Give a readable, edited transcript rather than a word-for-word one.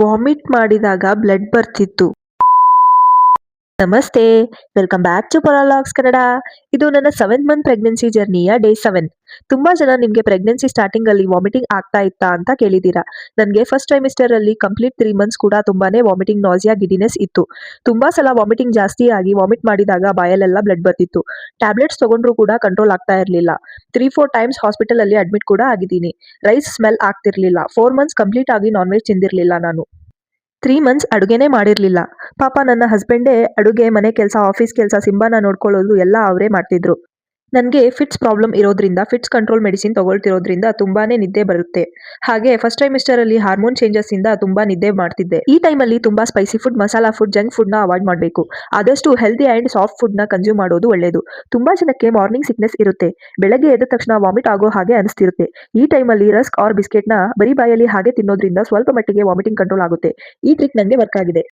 Vomit ಮಾಡಿದಾಗ blood ಬರ್ತಿತ್ತು. ನಮಸ್ತೆ, ವೆಲ್ಕಮ್ ಬ್ಯಾಕ್ ಟು ಪೊಲಾಲಾಗ್ಸ್ ಕನ್ನಡ. ಇದು ನನ್ನ 7th ಮಂತ್ ಪ್ರೆಗ್ನೆನ್ಸಿ ಜರ್ನಿಯ ಡೇ 7. ತುಂಬಾ ಜನ ನಿಮ್ಗೆ ಪ್ರೆಗ್ನೆನ್ಸಿ ಸ್ಟಾರ್ಟಿಂಗ್ ಅಲ್ಲಿ ವಾಮಿಟಿಂಗ್ ಆಗ್ತಾ ಇತ್ತಾ ಅಂತ ಕೇಳಿದೀರಾ. ನನಗೆ ಫಸ್ಟ್ ಟ್ರೈಮಿಸ್ಟರ್ ಅಲ್ಲಿ ಕಂಪ್ಲೀಟ್ 3 ಮಂತ್ಸ್ ಕೂಡ ತುಂಬಾನೇ ವಾಮಿಟಿಂಗ್, ನಾಸಿಯಾ, ಗಿಡಿನೆಸ್ ಇತ್ತು. ತುಂಬಾ ಸಲ ವಾಮಿಟಿಂಗ್ ಜಾಸ್ತಿ ಆಗಿ ವಾಮಿಟ್ ಮಾಡಿದಾಗ ಬಾಯಲ್ಲೆಲ್ಲ ಬ್ಲಡ್ ಬರ್ತಿತ್ತು. ಟ್ಯಾಬ್ಲೆಟ್ಸ್ ತಗೊಂಡ್ರು ಕೂಡ ಕಂಟ್ರೋಲ್ ಆಗ್ತಾ ಇರಲಿಲ್ಲ. 3-4 ಟೈಮ್ಸ್ ಹಾಸ್ಪಿಟಲ್ ಅಲ್ಲಿ ಅಡ್ಮಿಟ್ ಕೂಡ ಆಗಿದ್ದೀನಿ. ರೈಸ್ ಸ್ಮೆಲ್ ಆಗ್ತಿರ್ಲಿಲ್ಲ. 4 ಮಂತ್ಸ್ ಕಂಪ್ಲೀಟ್ ಆಗಿ ನಾನ್ ವೆಜ್ ತಿಂದಿರ್ಲಿಲ್ಲ ನಾನು. 3 ಮಂತ್ಸ್ ಅಡುಗೆನೇ ಮಾಡಿರ್ಲಿಲ್ಲ. ಪಾಪ ನನ್ನ ಹಸ್ಬೆಂಡೇ ಅಡುಗೆ, ಮನೆ ಕೆಲಸ, ಆಫೀಸ್ ಕೆಲಸ, ಸಿಂಬಾನ ನೋಡ್ಕೊಳ್ಳೋದು ಎಲ್ಲ ಅವರೇ ಮಾಡ್ತಿದ್ರು. ನನಗೆ ಫಿಟ್ಸ್ ಪ್ರಾಬ್ಲಮ್ ಇರೋದ್ರಿಂದ ಫಿಟ್ಸ್ ಕಂಟ್ರೋಲ್ ಮೆಡಿಸಿನ್ ತಗೊಳ್ತಿರೋದ್ರಿಂದ ತುಂಬಾನೇ ನಿದ್ದೆ ಬರುತ್ತೆ. ಹಾಗೆ ಫಸ್ಟ್ ಟ್ರೈಮಿಸ್ಟರ್ ಅಲ್ಲಿ ಹಾರ್ಮೋನ್ ಚೇಂಜಸ್ ಇಂದ ತುಂಬಾ ನಿದ್ದೆ ಮಾಡ್ತಿದ್ದೆ. ಈ ಟೈಮಲ್ಲಿ ತುಂಬಾ spicy food, masala food, junk food ನ ಅವಾಯ್ಡ್ ಮಾಡಬೇಕು. ಆದಷ್ಟು ಹೆಲ್ದಿ ಅಂಡ್ ಸಾಫ್ಟ್ ಫುಡ್ ನ ಕನ್ಸ್ಯೂಮ್ ಮಾಡೋದು ಒಳ್ಳೇದು. ತುಂಬಾ ಜನಕ್ಕೆ ಮಾರ್ನಿಂಗ್ ಸಿಕ್ನೆಸ್ ಇರುತ್ತೆ. ಬೆಳಗ್ಗೆ ಎದ್ದ ತಕ್ಷಣ ವಾಮಿಟ್ ಆಗೋ ಹಾಗೆ ಅನಿಸ್ತಿರುತ್ತೆ. ಈ ಟೈಮಲ್ಲಿ ರಸ್ಕ್ ಆರ್ ಬಿಸ್ಕೆಟ್ ನ ಬರೀ ಬಾಯಲ್ಲಿ ಹಾಗೆ ತಿನ್ನೋದ್ರಿಂದ ಸ್ವಲ್ಪ ಮಟ್ಟಿಗೆ ವಾಮಿಟಿಂಗ್ ಕಂಟ್ರೋಲ್ ಆಗುತ್ತೆ. ಈ ಟ್ರಿಕ್ ನನಗೆ ವರ್ಕ್ ಆಗಿದೆ.